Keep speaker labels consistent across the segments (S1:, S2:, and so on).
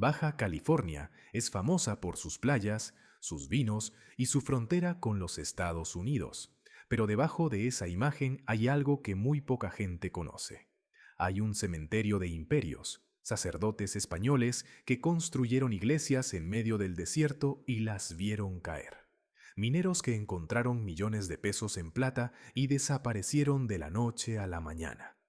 S1: Baja California es famosa por sus playas, sus vinos y su frontera con los Estados Unidos. Pero debajo de esa imagen hay algo que muy poca gente conoce. Hay un cementerio de imperios, sacerdotes españoles que construyeron iglesias en medio del desierto y las vieron caer. Mineros que encontraron millones de pesos en plata y desaparecieron de la noche a la mañana.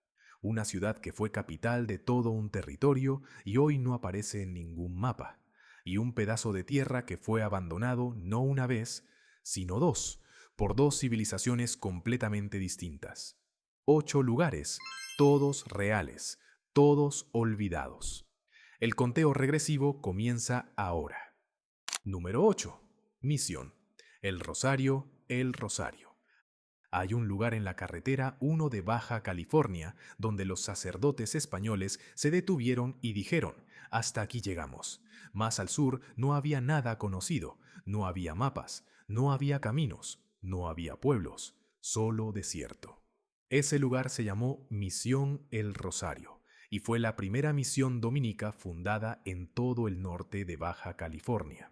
S1: Una ciudad que fue capital de todo un territorio y hoy no aparece en ningún mapa. Y un pedazo de tierra que fue abandonado no una vez, sino dos, por dos civilizaciones completamente distintas. 8 lugares, todos reales, todos olvidados. El conteo regresivo comienza ahora. Número 8. Misión. El Rosario, el Rosario. Hay un lugar en la carretera 1 de Baja California donde los sacerdotes españoles se detuvieron y dijeron, hasta aquí llegamos. Más al sur no había nada conocido, no había mapas, no había caminos, no había pueblos, solo desierto. Ese lugar se llamó Misión El Rosario y fue la primera misión dominica fundada en todo el norte de Baja California.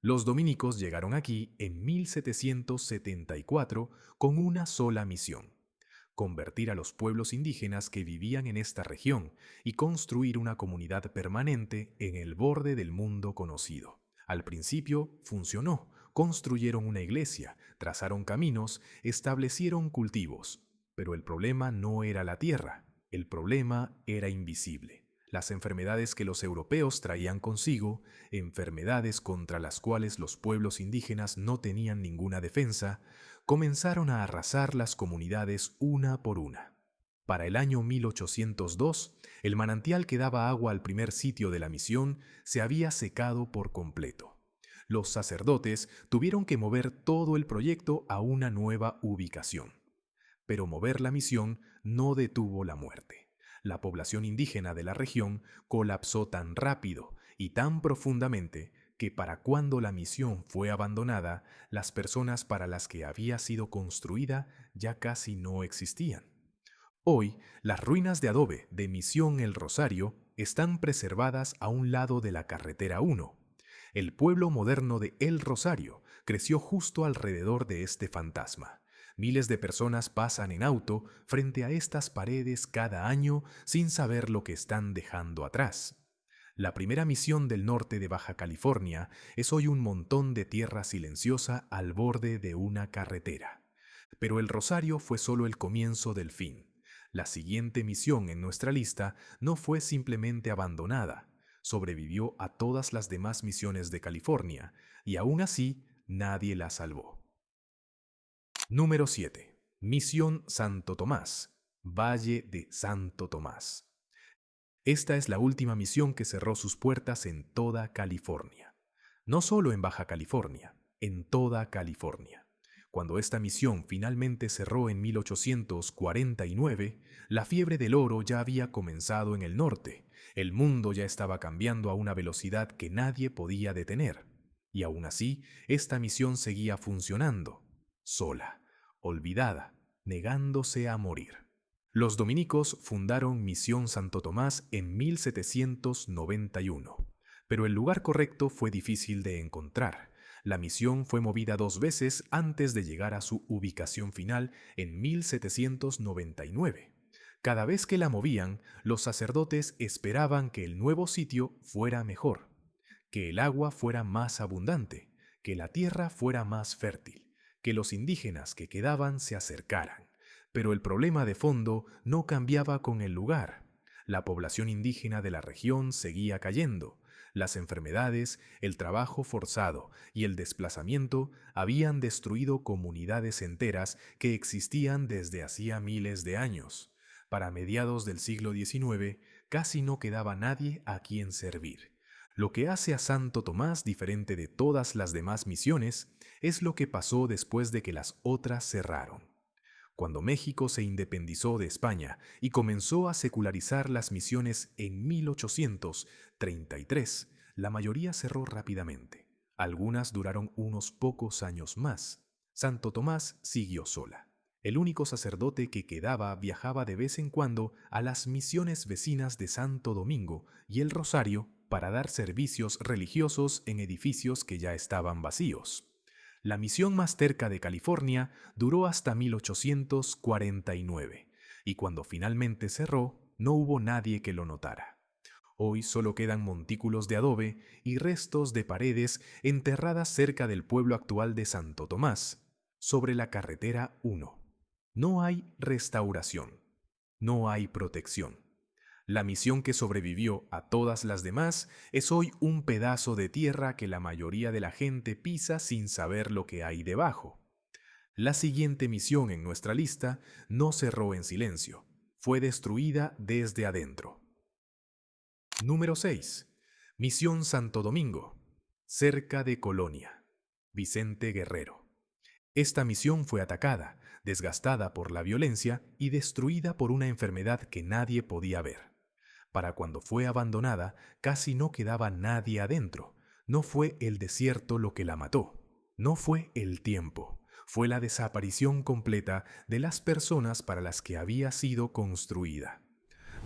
S1: Los dominicos llegaron aquí en 1774 con una sola misión: convertir a los pueblos indígenas que vivían en esta región y construir una comunidad permanente en el borde del mundo conocido. Al principio funcionó, construyeron una iglesia, trazaron caminos, establecieron cultivos, pero el problema no era la tierra, el problema era invisible. Las enfermedades que los europeos traían consigo, enfermedades contra las cuales los pueblos indígenas no tenían ninguna defensa, comenzaron a arrasar las comunidades una por una. Para el año 1802, el manantial que daba agua al primer sitio de la misión se había secado por completo. Los sacerdotes tuvieron que mover todo el proyecto a una nueva ubicación. Pero mover la misión no detuvo la muerte. La población indígena de la región colapsó tan rápido y tan profundamente que para cuando la misión fue abandonada, las personas para las que había sido construida ya casi no existían. Hoy, las ruinas de adobe de Misión El Rosario están preservadas a un lado de la carretera 1. El pueblo moderno de El Rosario creció justo alrededor de este fantasma. Miles de personas pasan en auto frente a estas paredes cada año sin saber lo que están dejando atrás. La primera misión del norte de Baja California es hoy un montón de tierra silenciosa al borde de una carretera. Pero el Rosario fue solo el comienzo del fin. La siguiente misión en nuestra lista no fue simplemente abandonada, sobrevivió a todas las demás misiones de California y aún así nadie la salvó. Número 7. Misión Santo Tomás, Valle de Santo Tomás. Esta es la última misión que cerró sus puertas en toda California. No solo en Baja California, en toda California. Cuando esta misión finalmente cerró en 1849, la fiebre del oro ya había comenzado en el norte. El mundo ya estaba cambiando a una velocidad que nadie podía detener. Y aún así, esta misión seguía funcionando, sola, olvidada, negándose a morir. Los dominicos fundaron Misión Santo Tomás en 1791, pero el lugar correcto fue difícil de encontrar. La misión fue movida 2 veces antes de llegar a su ubicación final en 1799. Cada vez que la movían, los sacerdotes esperaban que el nuevo sitio fuera mejor, que el agua fuera más abundante, que la tierra fuera más fértil, que los indígenas que quedaban se acercaran. Pero el problema de fondo no cambiaba con el lugar. La población indígena de la región seguía cayendo. Las enfermedades, el trabajo forzado y el desplazamiento habían destruido comunidades enteras que existían desde hacía miles de años. Para mediados del siglo XIX, casi no quedaba nadie a quien servir. Lo que hace a Santo Tomás diferente de todas las demás misiones es lo que pasó después de que las otras cerraron. Cuando México se independizó de España y comenzó a secularizar las misiones en 1833, la mayoría cerró rápidamente. Algunas duraron unos pocos años más. Santo Tomás siguió sola. El único sacerdote que quedaba viajaba de vez en cuando a las misiones vecinas de Santo Domingo y el Rosario para dar servicios religiosos en edificios que ya estaban vacíos. La misión más terca de California duró hasta 1849, y cuando finalmente cerró, no hubo nadie que lo notara. Hoy solo quedan montículos de adobe y restos de paredes enterradas cerca del pueblo actual de Santo Tomás, sobre la carretera 1. No hay restauración, no hay protección. La misión que sobrevivió a todas las demás es hoy un pedazo de tierra que la mayoría de la gente pisa sin saber lo que hay debajo. La siguiente misión en nuestra lista no cerró en silencio, fue destruida desde adentro. Número 6. Misión Santo Domingo, cerca de Colonia. Vicente Guerrero. Esta misión fue atacada, desgastada por la violencia y destruida por una enfermedad que nadie podía ver. Para cuando fue abandonada, casi no quedaba nadie adentro. No fue el desierto lo que la mató. No fue el tiempo. Fue la desaparición completa de las personas para las que había sido construida.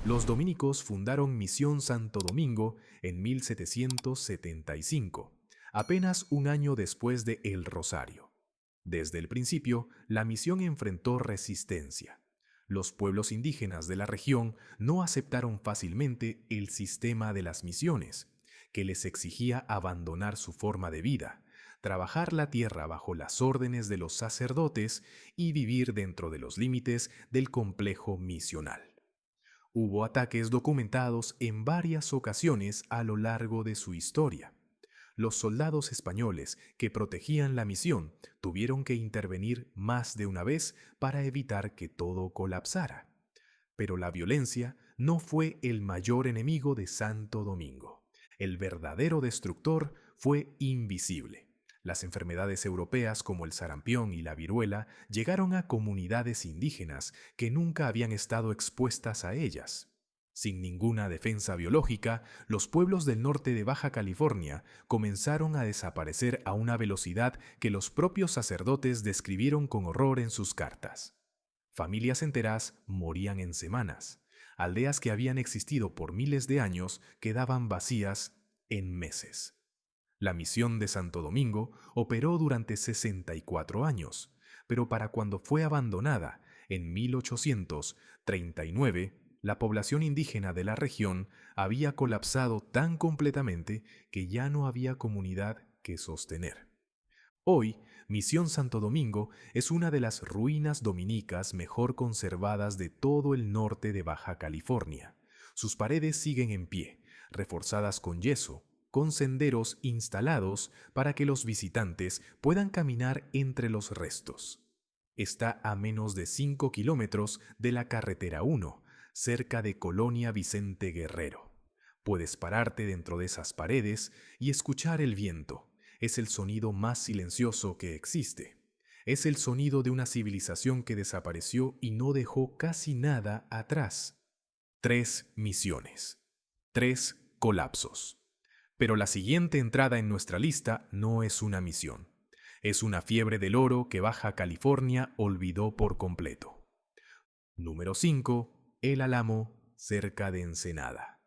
S1: Los dominicos fundaron Misión Santo Domingo en 1775, apenas un año después de El Rosario. Desde el principio, la misión enfrentó resistencia. Los pueblos indígenas de la región no aceptaron fácilmente el sistema de las misiones, que les exigía abandonar su forma de vida, trabajar la tierra bajo las órdenes de los sacerdotes y vivir dentro de los límites del complejo misional. Hubo ataques documentados en varias ocasiones a lo largo de su historia. Los soldados españoles que protegían la misión tuvieron que intervenir más de una vez para evitar que todo colapsara. Pero la violencia no fue el mayor enemigo de Santo Domingo. El verdadero destructor fue invisible. Las enfermedades europeas como el sarampión y la viruela llegaron a comunidades indígenas que nunca habían estado expuestas a ellas. Sin ninguna defensa biológica, los pueblos del norte de Baja California comenzaron a desaparecer a una velocidad que los propios sacerdotes describieron con horror en sus cartas. Familias enteras morían en semanas. Aldeas que habían existido por miles de años quedaban vacías en meses. La misión de Santo Domingo operó durante 64 años, pero para cuando fue abandonada en 1839, la población indígena de la región había colapsado tan completamente que ya no había comunidad que sostener. Hoy, Misión Santo Domingo es una de las ruinas dominicas mejor conservadas de todo el norte de Baja California. Sus paredes siguen en pie, reforzadas con yeso, con senderos instalados para que los visitantes puedan caminar entre los restos. Está a menos de 5 kilómetros de la carretera 1, cerca de Colonia Vicente Guerrero. Puedes pararte dentro de esas paredes y escuchar el viento. Es el sonido más silencioso que existe. Es el sonido de una civilización que desapareció y no dejó casi nada atrás. 3 misiones. 3 colapsos. Pero la siguiente entrada en nuestra lista no es una misión. Es una fiebre del oro que Baja California olvidó por completo. Número 5. El Álamo, cerca de Ensenada.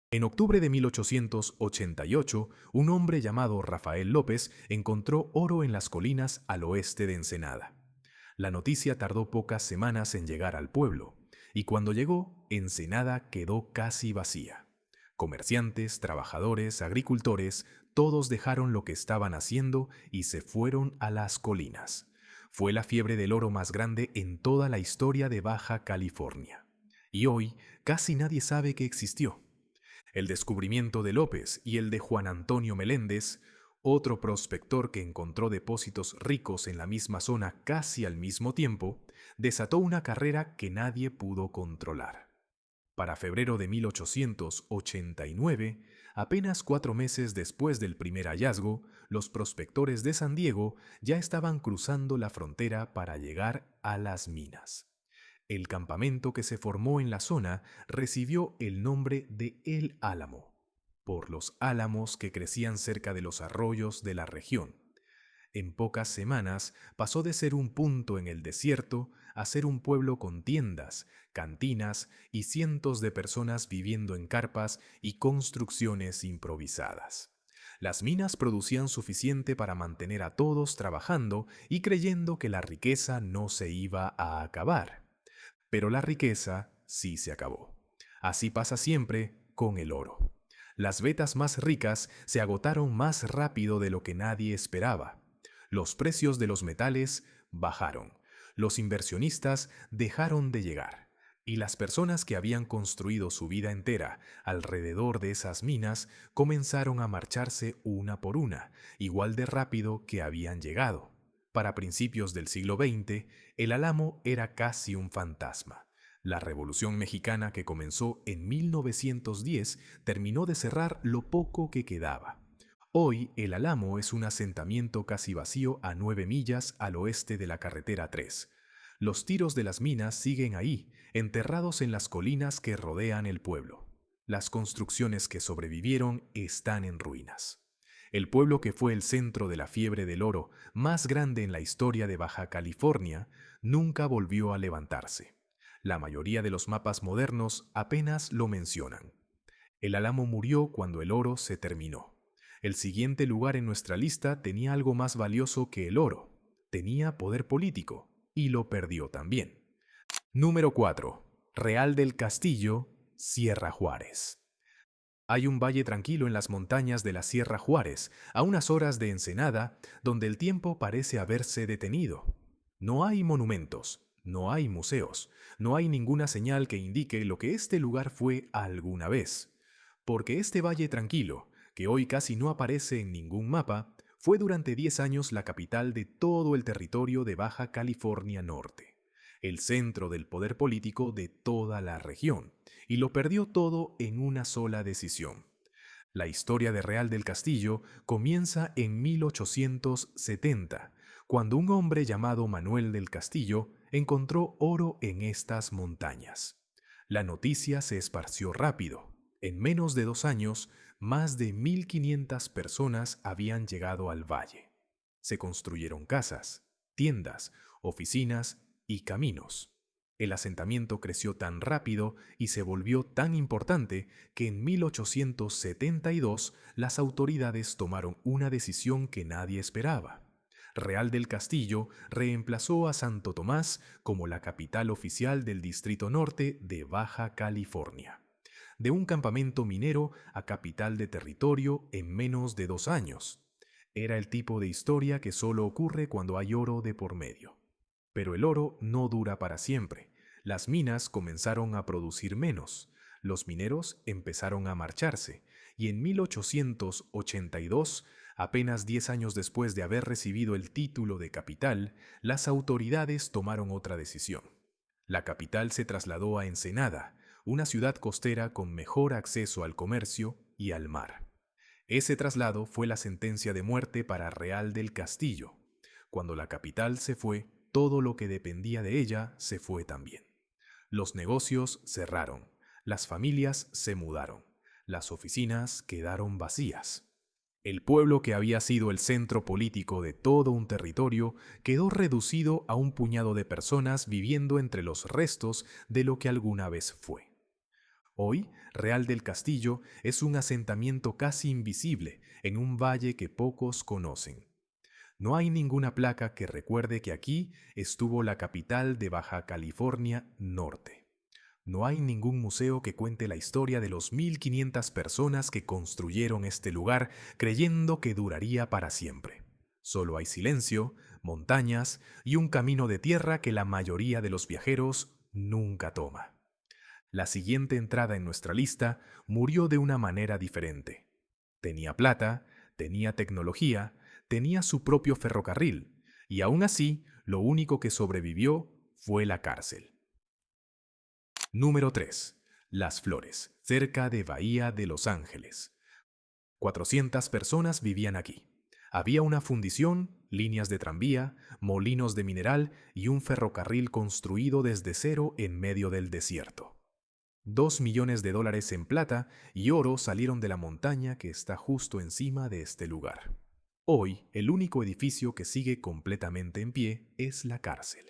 S1: En octubre de 1888, un hombre llamado Rafael López encontró oro en las colinas al oeste de Ensenada. La noticia tardó pocas semanas en llegar al pueblo, y cuando llegó, Ensenada quedó casi vacía. Comerciantes, trabajadores, agricultores, todos dejaron lo que estaban haciendo y se fueron a las colinas. Fue la fiebre del oro más grande en toda la historia de Baja California. Y hoy casi nadie sabe que existió. El descubrimiento de López y el de Juan Antonio Meléndez, otro prospector que encontró depósitos ricos en la misma zona casi al mismo tiempo, desató una carrera que nadie pudo controlar. Para febrero de 1889, apenas 4 meses después del primer hallazgo, los prospectores de San Diego ya estaban cruzando la frontera para llegar a las minas. El campamento que se formó en la zona recibió el nombre de El Álamo, por los álamos que crecían cerca de los arroyos de la región. En pocas semanas pasó de ser un punto en el desierto a ser un pueblo con tiendas, cantinas y cientos de personas viviendo en carpas y construcciones improvisadas. Las minas producían suficiente para mantener a todos trabajando y creyendo que la riqueza no se iba a acabar. Pero la riqueza sí se acabó. Así pasa siempre con el oro. Las vetas más ricas se agotaron más rápido de lo que nadie esperaba. Los precios de los metales bajaron. Los inversionistas dejaron de llegar. Y las personas que habían construido su vida entera alrededor de esas minas comenzaron a marcharse una por una, igual de rápido que habían llegado. Para principios del siglo XX, el álamo era casi un fantasma. La Revolución Mexicana, que comenzó en 1910, terminó de cerrar lo poco que quedaba. Hoy, el Álamo es un asentamiento casi vacío a 9 millas al oeste de la carretera 3. Los tiros de las minas siguen ahí, enterrados en las colinas que rodean el pueblo. Las construcciones que sobrevivieron están en ruinas. El pueblo, que fue el centro de la fiebre del oro más grande en la historia de Baja California, nunca volvió a levantarse. La mayoría de los mapas modernos apenas lo mencionan. El Álamo murió cuando el oro se terminó. El siguiente lugar en nuestra lista tenía algo más valioso que el oro. Tenía poder político, y lo perdió también. Número 4. Real del Castillo, Sierra Juárez. Hay un valle tranquilo en las montañas de la Sierra Juárez, a unas horas de Ensenada, donde el tiempo parece haberse detenido. No hay monumentos, no hay museos, no hay ninguna señal que indique lo que este lugar fue alguna vez. Porque este valle tranquilo, que hoy casi no aparece en ningún mapa, fue durante 10 años la capital de todo el territorio de Baja California Norte, el centro del poder político de toda la región, y lo perdió todo en una sola decisión. La historia de Real del Castillo comienza en 1870, cuando un hombre llamado Manuel del Castillo encontró oro en estas montañas. La noticia se esparció rápido. En menos de 2 años, más de 1.500 personas habían llegado al valle. Se construyeron casas, tiendas, oficinas y caminos. El asentamiento creció tan rápido y se volvió tan importante que en 1872 las autoridades tomaron una decisión que nadie esperaba. Real del Castillo reemplazó a Santo Tomás como la capital oficial del Distrito Norte de Baja California. De un campamento minero a capital de territorio en menos de 2 años. Era el tipo de historia que solo ocurre cuando hay oro de por medio. Pero el oro no dura para siempre. Las minas comenzaron a producir menos. Los mineros empezaron a marcharse. Y en 1882, apenas 10 años después de haber recibido el título de capital, las autoridades tomaron otra decisión. La capital se trasladó a Ensenada, una ciudad costera con mejor acceso al comercio y al mar. Ese traslado fue la sentencia de muerte para Real del Castillo. Cuando la capital se fue, todo lo que dependía de ella se fue también. Los negocios cerraron, las familias se mudaron, las oficinas quedaron vacías. El pueblo, que había sido el centro político de todo un territorio, quedó reducido a un puñado de personas viviendo entre los restos de lo que alguna vez fue. Hoy, Real del Castillo es un asentamiento casi invisible en un valle que pocos conocen. No hay ninguna placa que recuerde que aquí estuvo la capital de Baja California Norte. No hay ningún museo que cuente la historia de los 1.500 personas que construyeron este lugar creyendo que duraría para siempre. Solo hay silencio, montañas y un camino de tierra que la mayoría de los viajeros nunca toma. La siguiente entrada en nuestra lista murió de una manera diferente. Tenía plata, tenía tecnología, tenía su propio ferrocarril, y aún así, lo único que sobrevivió fue la cárcel. Número 3. Las Flores, cerca de Bahía de Los Ángeles. 400 personas vivían aquí. Había una fundición, líneas de tranvía, molinos de mineral y un ferrocarril construido desde cero en medio del desierto. 2 millones de dólares en plata y oro salieron de la montaña que está justo encima de este lugar. Hoy, el único edificio que sigue completamente en pie es la cárcel.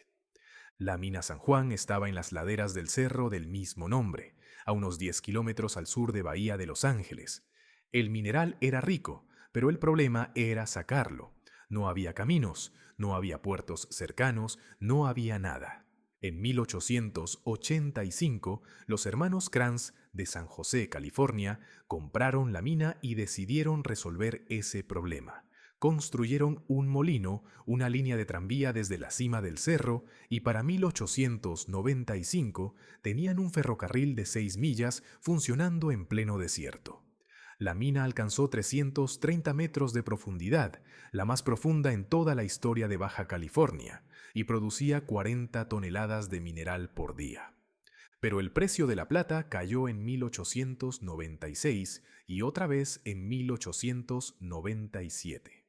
S1: La mina San Juan estaba en las laderas del cerro del mismo nombre, a unos 10 kilómetros al sur de Bahía de Los Ángeles. El mineral era rico, pero el problema era sacarlo. No había caminos, no había puertos cercanos, no había nada. En 1885, los hermanos Kranz de San José, California, compraron la mina y decidieron resolver ese problema. Construyeron un molino, una línea de tranvía desde la cima del cerro, y para 1895 tenían un ferrocarril de 6 millas funcionando en pleno desierto. La mina alcanzó 330 metros de profundidad, la más profunda en toda la historia de Baja California, y producía 40 toneladas de mineral por día. Pero el precio de la plata cayó en 1896 y otra vez en 1897.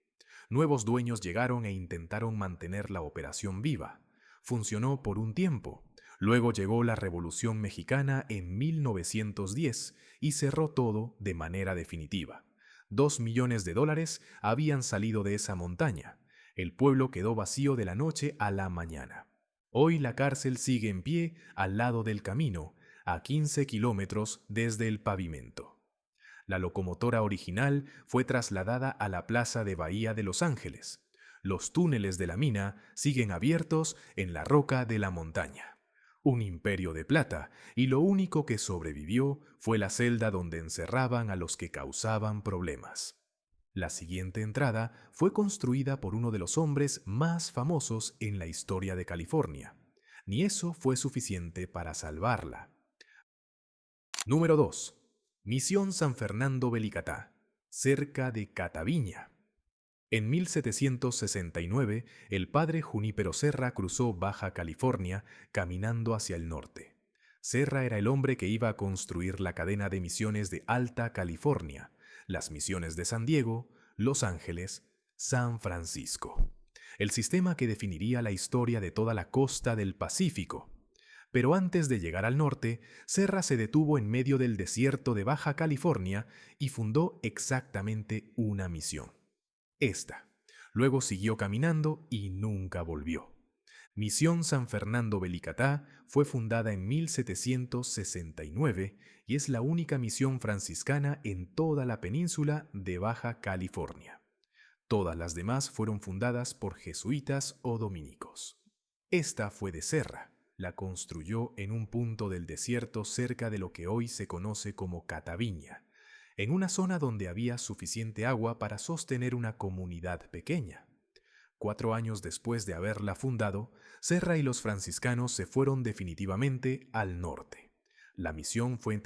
S1: Nuevos dueños llegaron e intentaron mantener la operación viva. Funcionó por un tiempo. Luego llegó la Revolución Mexicana en 1910 y cerró todo de manera definitiva. $2 millones habían salido de esa montaña. El pueblo quedó vacío de la noche a la mañana. Hoy la cárcel sigue en pie al lado del camino, a 15 kilómetros desde el pavimento. La locomotora original fue trasladada a la plaza de Bahía de Los Ángeles. Los túneles de la mina siguen abiertos en la roca de la montaña. Un imperio de plata, y lo único que sobrevivió fue la celda donde encerraban a los que causaban problemas. La siguiente entrada fue construida por uno de los hombres más famosos en la historia de California. Ni eso fue suficiente para salvarla. Número 2. Misión San Fernando Belicatá, cerca de Cataviña. En 1769, el padre Junípero Serra cruzó Baja California caminando hacia el norte. Serra era el hombre que iba a construir la cadena de misiones de Alta California, las misiones de San Diego, Los Ángeles, San Francisco. El sistema que definiría la historia de toda la costa del Pacífico. Pero antes de llegar al norte, Serra se detuvo en medio del desierto de Baja California y fundó exactamente una misión. Esta. Luego siguió caminando y nunca volvió. Misión San Fernando Belicatá fue fundada en 1769 y es la única misión franciscana en toda la península de Baja California. Todas las demás fueron fundadas por jesuitas o dominicos. Esta fue de Serra. La construyó en un punto del desierto cerca de lo que hoy se conoce como Cataviña, en una zona donde había suficiente agua para sostener una comunidad pequeña. 4 años después de haberla fundado, Serra y los franciscanos se fueron definitivamente al norte. La misión fue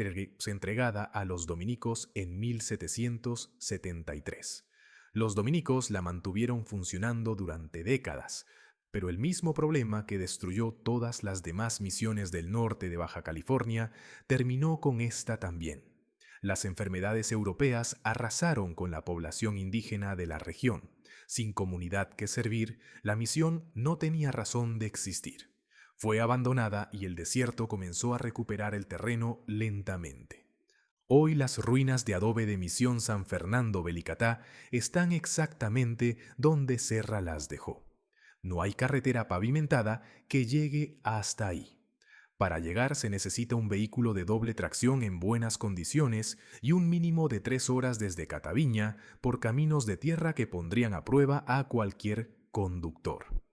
S1: entregada a los dominicos en 1773. Los dominicos la mantuvieron funcionando durante décadas, pero el mismo problema que destruyó todas las demás misiones del norte de Baja California terminó con esta también. Las enfermedades europeas arrasaron con la población indígena de la región. Sin comunidad que servir, la misión no tenía razón de existir. Fue abandonada y el desierto comenzó a recuperar el terreno lentamente. Hoy las ruinas de adobe de Misión San Fernando Belicatá están exactamente donde Serra las dejó. No hay carretera pavimentada que llegue hasta ahí. Para llegar se necesita un vehículo de doble tracción en buenas condiciones y un mínimo de 3 horas desde Cataviña por caminos de tierra que pondrían a prueba a cualquier conductor.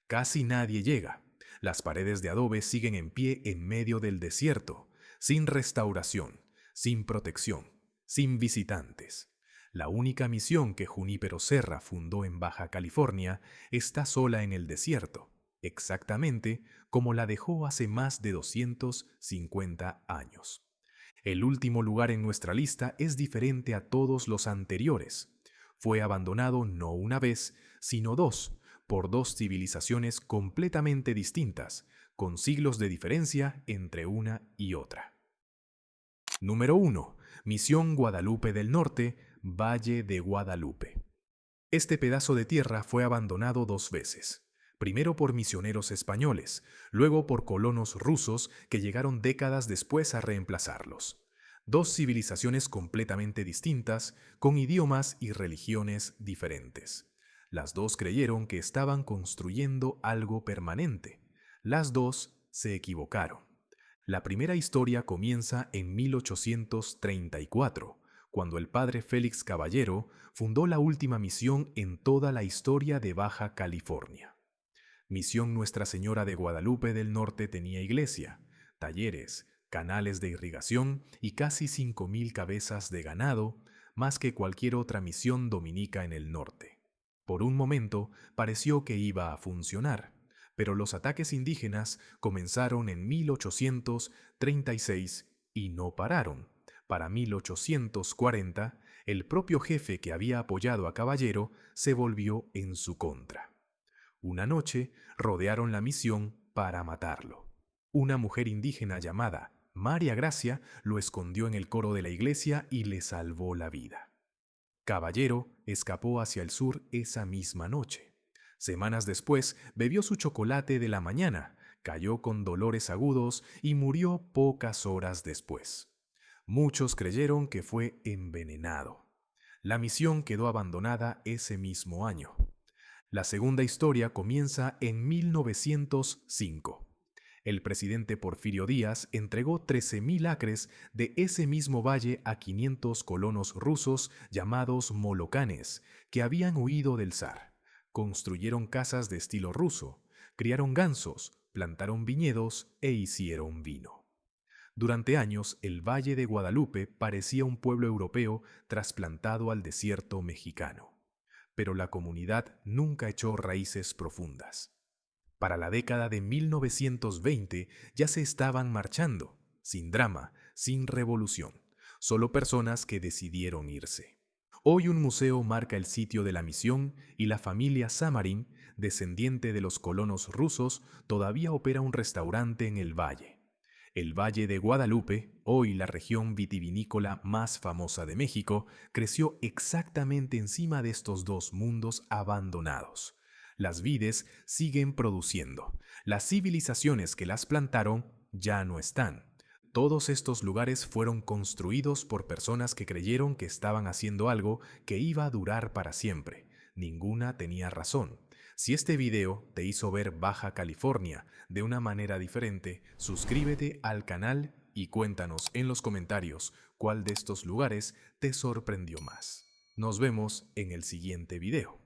S1: Casi nadie llega. Las paredes de adobe siguen en pie en medio del desierto, sin restauración, sin protección, sin visitantes. La única misión que Junípero Serra fundó en Baja California está sola en el desierto, exactamente como la dejó hace más de 250 años. El último lugar en nuestra lista es diferente a todos los anteriores. Fue abandonado no una vez, sino 2, por 2 civilizaciones completamente distintas, con siglos de diferencia entre una y otra. Número 1. Misión Guadalupe del Norte, Valle de Guadalupe. Este pedazo de tierra fue abandonado 2 veces. Primero por misioneros españoles, luego por colonos rusos que llegaron décadas después a reemplazarlos. Dos civilizaciones completamente distintas, con idiomas y religiones diferentes. Las dos creyeron que estaban construyendo algo permanente. Las dos se equivocaron. La primera historia comienza en 1834, cuando el padre Félix Caballero fundó la última misión en toda la historia de Baja California. Misión Nuestra Señora de Guadalupe del Norte tenía iglesia, talleres, canales de irrigación y casi 5.000 cabezas de ganado, más que cualquier otra misión dominica en el norte. Por un momento pareció que iba a funcionar, pero los ataques indígenas comenzaron en 1836 y no pararon. Para 1840, el propio jefe que había apoyado a Caballero se volvió en su contra. Una noche rodearon la misión para matarlo. Una mujer indígena llamada María Gracia lo escondió en el coro de la iglesia y le salvó la vida. Caballero escapó hacia el sur esa misma noche. Semanas después bebió su chocolate de la mañana, cayó con dolores agudos y murió pocas horas después. Muchos creyeron que fue envenenado. La misión quedó abandonada ese mismo año. La segunda historia comienza en 1905. El presidente Porfirio Díaz entregó 13.000 acres de ese mismo valle a 500 colonos rusos llamados molocanes, que habían huido del zar. Construyeron casas de estilo ruso, criaron gansos, plantaron viñedos e hicieron vino. Durante años, el Valle de Guadalupe parecía un pueblo europeo trasplantado al desierto mexicano. Pero la comunidad nunca echó raíces profundas. Para la década de 1920 ya se estaban marchando, sin drama, sin revolución, solo personas que decidieron irse. Hoy un museo marca el sitio de la misión y la familia Samarin, descendiente de los colonos rusos, todavía opera un restaurante en el valle. El Valle de Guadalupe, hoy la región vitivinícola más famosa de México, creció exactamente encima de estos dos mundos abandonados. Las vides siguen produciendo. Las civilizaciones que las plantaron ya no están. Todos estos lugares fueron construidos por personas que creyeron que estaban haciendo algo que iba a durar para siempre. Ninguna tenía razón. Si este video te hizo ver Baja California de una manera diferente, suscríbete al canal y cuéntanos en los comentarios cuál de estos lugares te sorprendió más. Nos vemos en el siguiente video.